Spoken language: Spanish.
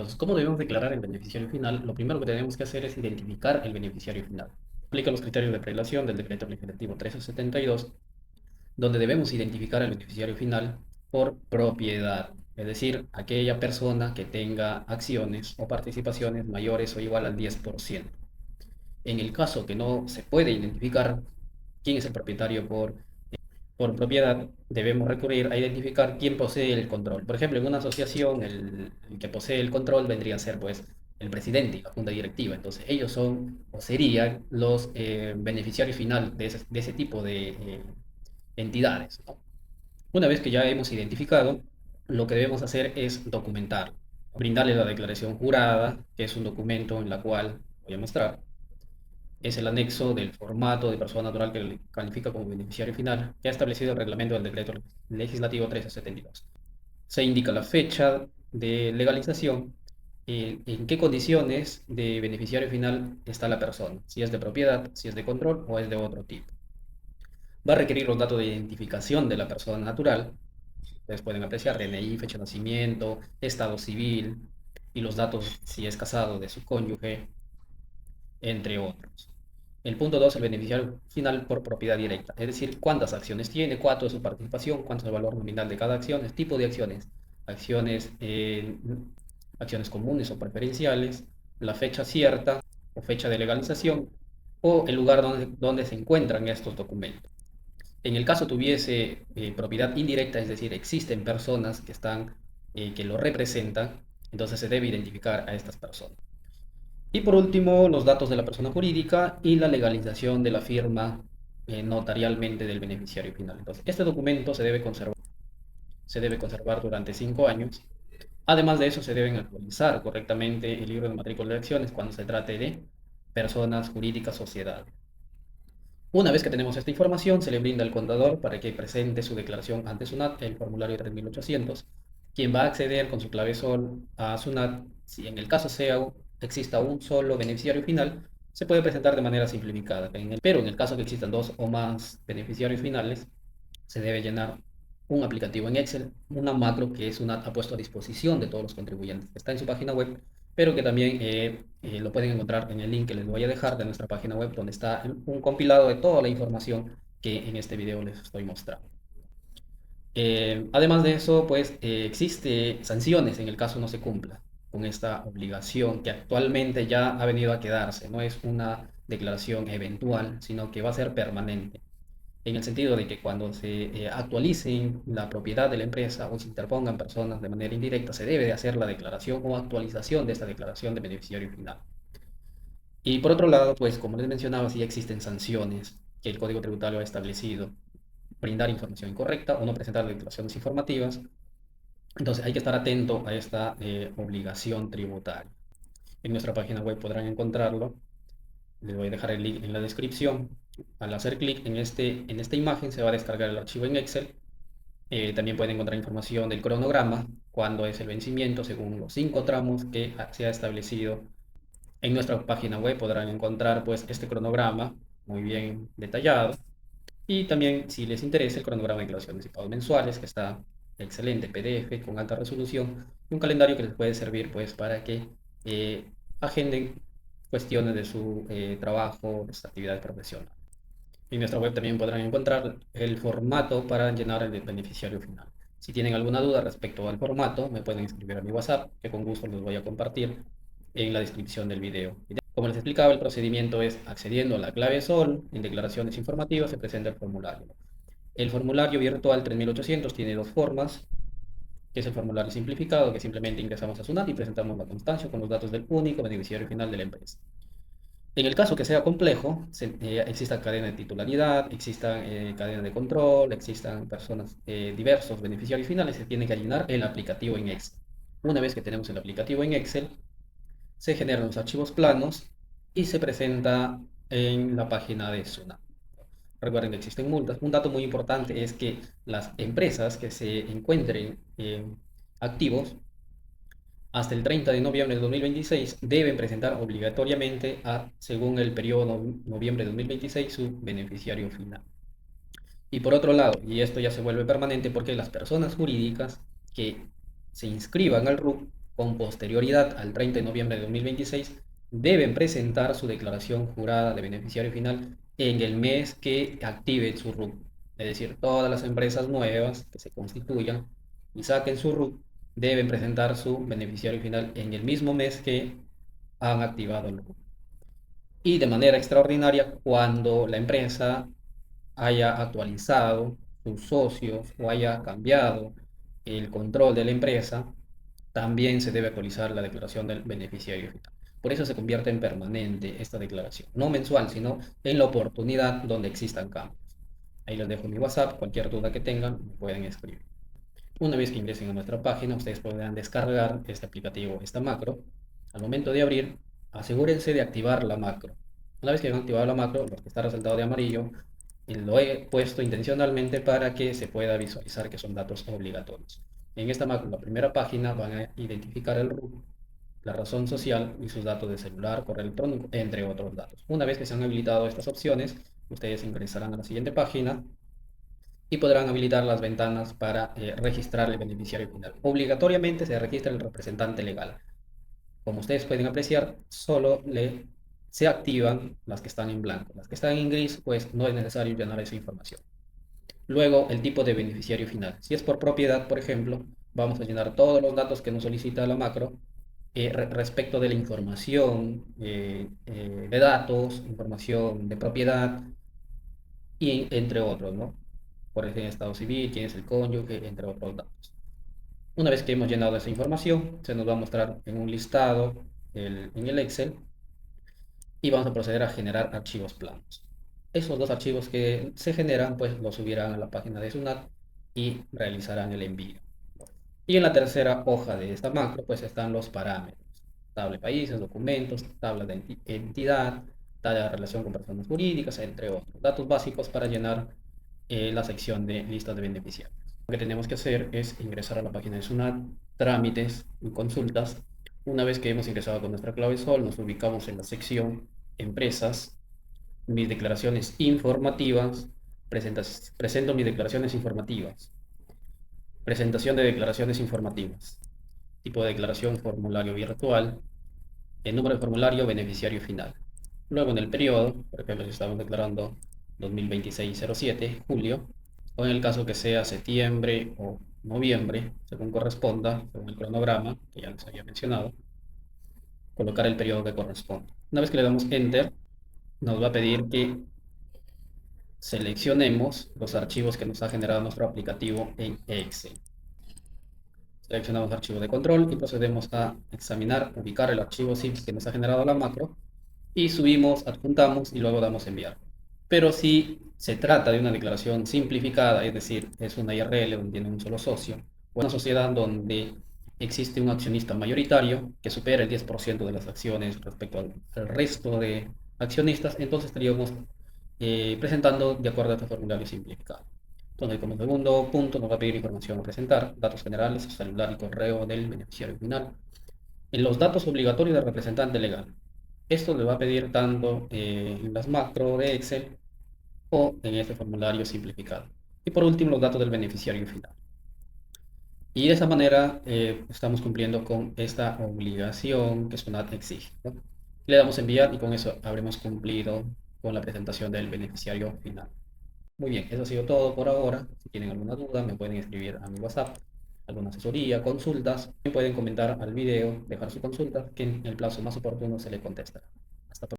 Entonces, ¿cómo debemos declarar el beneficiario final? Lo primero que tenemos que hacer es identificar el beneficiario final. Aplica los criterios de prelación del Decreto Legislativo 1372, donde debemos identificar al beneficiario final por propiedad, es decir, aquella persona que tenga acciones o participaciones mayores o igual al 10%. En el caso que no se puede identificar quién es el propietario por propiedad, debemos recurrir a identificar quién posee el control. Por ejemplo, en una asociación, el que posee el control vendría a ser pues el presidente y la junta directiva. Entonces, ellos son o serían los beneficiarios final de ese tipo de entidades, ¿no? Una vez que ya hemos identificado, lo que debemos hacer es documentar, brindarle la declaración jurada, que es un documento en la cual voy a mostrar es el anexo del formato de persona natural que le califica como beneficiario final, que ha establecido el reglamento del decreto legislativo 1372. Se indica la fecha de legalización, en qué condiciones de beneficiario final está la persona, si es de propiedad, si es de control o es de otro tipo. Va a requerir los datos de identificación de la persona natural. Ustedes pueden apreciar DNI, fecha de nacimiento, estado civil y los datos, si es casado, de su cónyuge, entre otros. El punto 2, el beneficiario final por propiedad directa, es decir, cuántas acciones tiene, cuánto es su participación, cuánto es el valor nominal de cada acción, el tipo de acciones, acciones, acciones comunes o preferenciales, la fecha cierta o fecha de legalización o el lugar donde se encuentran estos documentos. En el caso tuviese propiedad indirecta, es decir, existen personas que están, que lo representan, entonces se debe identificar a estas personas. Y por último, los datos de la persona jurídica y la legalización de la firma notarialmente del beneficiario final. Entonces, este documento se debe conservar durante 5 años. Además de eso, se deben actualizar correctamente el libro de matrícula de acciones cuando se trate de personas jurídicas, sociedades. Una vez que tenemos esta información, se le brinda al contador para que presente su declaración ante SUNAT, el formulario 3800, quien va a acceder con su clave SOL a SUNAT. Si en el caso exista un solo beneficiario final, se puede presentar de manera simplificada. Pero en el caso que existan dos o más beneficiarios finales, se debe llenar un aplicativo en Excel, una macro que SUNAT ha puesto a disposición de todos los contribuyentes. Está en su página web, pero que también lo pueden encontrar en el link que les voy a dejar de nuestra página web, donde está un compilado de toda la información que en este video les estoy mostrando. Además de eso, pues existe sanciones en el caso no se cumpla con esta obligación que actualmente ya ha venido a quedarse. No es una declaración eventual, sino que va a ser permanente, en el sentido de que cuando se actualice la propiedad de la empresa o se interpongan personas de manera indirecta, se debe de hacer la declaración o actualización de esta declaración de beneficiario final. Y por otro lado, pues como les mencionaba, sí existen sanciones que el Código Tributario ha establecido: brindar información incorrecta o no presentar declaraciones informativas. Entonces hay que estar atento a esta obligación tributaria. En nuestra página web podrán encontrarlo. Les voy a dejar el link en la descripción. Al hacer clic en esta imagen se va a descargar el archivo en Excel. También pueden encontrar información del cronograma, cuándo es el vencimiento según los 5 tramos que se ha establecido. En nuestra página web podrán encontrar pues este cronograma muy bien detallado, y también, si les interesa, el cronograma de declaraciones y pagos mensuales, que está excelente, PDF con alta resolución, y un calendario que les puede servir pues para que eh, agenden cuestiones de su trabajo, de sus actividades profesionales. En nuestra web también podrán encontrar el formato para llenar el beneficiario final. Si tienen alguna duda respecto al formato, me pueden escribir a mi WhatsApp, que con gusto les voy a compartir en la descripción del video. Como les explicaba, el procedimiento es accediendo a la clave SOL, en declaraciones informativas se presenta el formulario. El formulario virtual 3800 tiene dos formas, que es el formulario simplificado, que simplemente ingresamos a SUNAT y presentamos la constancia con los datos del único beneficiario final de la empresa. En el caso que sea complejo, exista cadena de titularidad, exista cadena de control, existan personas, diversos beneficiarios finales, se tiene que llenar el aplicativo en Excel. Una vez que tenemos el aplicativo en Excel, se generan los archivos planos y se presenta en la página de SUNAT. Recuerden que existen multas. Un dato muy importante es que las empresas que se encuentren activos hasta el 30 de noviembre de 2026 deben presentar obligatoriamente, según el periodo noviembre de 2026, su beneficiario final. Y por otro lado, y esto ya se vuelve permanente porque las personas jurídicas que se inscriban al RUC con posterioridad al 30 de noviembre de 2026, deben presentar su declaración jurada de beneficiario final en el mes que activen su RUT. Es decir, todas las empresas nuevas que se constituyan y saquen su RUT deben presentar su beneficiario final en el mismo mes que han activado el RUT. Y de manera extraordinaria, cuando la empresa haya actualizado sus socios o haya cambiado el control de la empresa, también se debe actualizar la declaración del beneficiario final. Por eso se convierte en permanente esta declaración, no mensual, sino en la oportunidad donde existan cambios. Ahí les dejo mi WhatsApp, cualquier duda que tengan me pueden escribir. Una vez que ingresen a nuestra página, ustedes podrán descargar este aplicativo, esta macro. Al momento de abrir, asegúrense de activar la macro. Una vez que hayan activado la macro, lo que está resaltado de amarillo, lo he puesto intencionalmente para que se pueda visualizar que son datos obligatorios. En esta macro, la primera página, van a identificar el RUT, la razón social y sus datos de celular, correo electrónico, entre otros datos. Una vez que se han habilitado estas opciones, ustedes ingresarán a la siguiente página y podrán habilitar las ventanas para registrar el beneficiario final. Obligatoriamente se registra el representante legal. Como ustedes pueden apreciar, se activan las que están en blanco. Las que están en gris, pues no es necesario llenar esa información. Luego, el tipo de beneficiario final. Si es por propiedad, por ejemplo, vamos a llenar todos los datos que nos solicita la macro respecto de la información de datos, información de propiedad y entre otros, ¿no? Por ejemplo, estado civil, quién es el cónyuge, entre otros datos. Una vez que hemos llenado esa información, se nos va a mostrar en un listado en el Excel y vamos a proceder a generar archivos planos. Esos dos archivos que se generan, pues los subirán a la página de SUNAT y realizarán el envío. Y en la tercera hoja de esta macro, pues están los parámetros. Tabla de países, documentos, tabla de entidad, tabla de relación con personas jurídicas, entre otros. Datos básicos para llenar la sección de listas de beneficiarios. Lo que tenemos que hacer es ingresar a la página de SUNAT, trámites y consultas. Una vez que hemos ingresado con nuestra clave SOL, nos ubicamos en la sección empresas, mis declaraciones informativas, presento mis declaraciones informativas, presentación de declaraciones informativas, tipo de declaración formulario virtual, el número de formulario beneficiario final. Luego en el periodo, por ejemplo, si estamos declarando 2026-07, julio, o en el caso que sea septiembre o noviembre, según corresponda, según el cronograma que ya les había mencionado, colocar el periodo que corresponde. Una vez que le damos Enter, nos va a pedir que seleccionemos los archivos que nos ha generado nuestro aplicativo en Excel. Seleccionamos archivo de control y procedemos a examinar, ubicar el archivo zip que nos ha generado la macro y subimos, adjuntamos y luego damos enviar. Pero si se trata de una declaración simplificada, es decir, es una IRL donde tiene un solo socio, o una sociedad donde existe un accionista mayoritario que supera el 10% de las acciones respecto al resto de accionistas, entonces estaríamos presentando de acuerdo a este formulario simplificado. Entonces, como segundo punto, nos va a pedir información a presentar, datos generales, celular y correo del beneficiario final. En los datos obligatorios del representante legal. Esto le va a pedir tanto en las macro de Excel o en este formulario simplificado. Y por último, los datos del beneficiario final. Y de esa manera estamos cumpliendo con esta obligación que SUNAT exige, ¿no? Le damos enviar y con eso habremos cumplido con la presentación del beneficiario final. Muy bien, eso ha sido todo por ahora. Si tienen alguna duda, me pueden escribir a mi WhatsApp, alguna asesoría, consultas. Me pueden comentar al video, dejar su consulta, que en el plazo más oportuno se le contestará.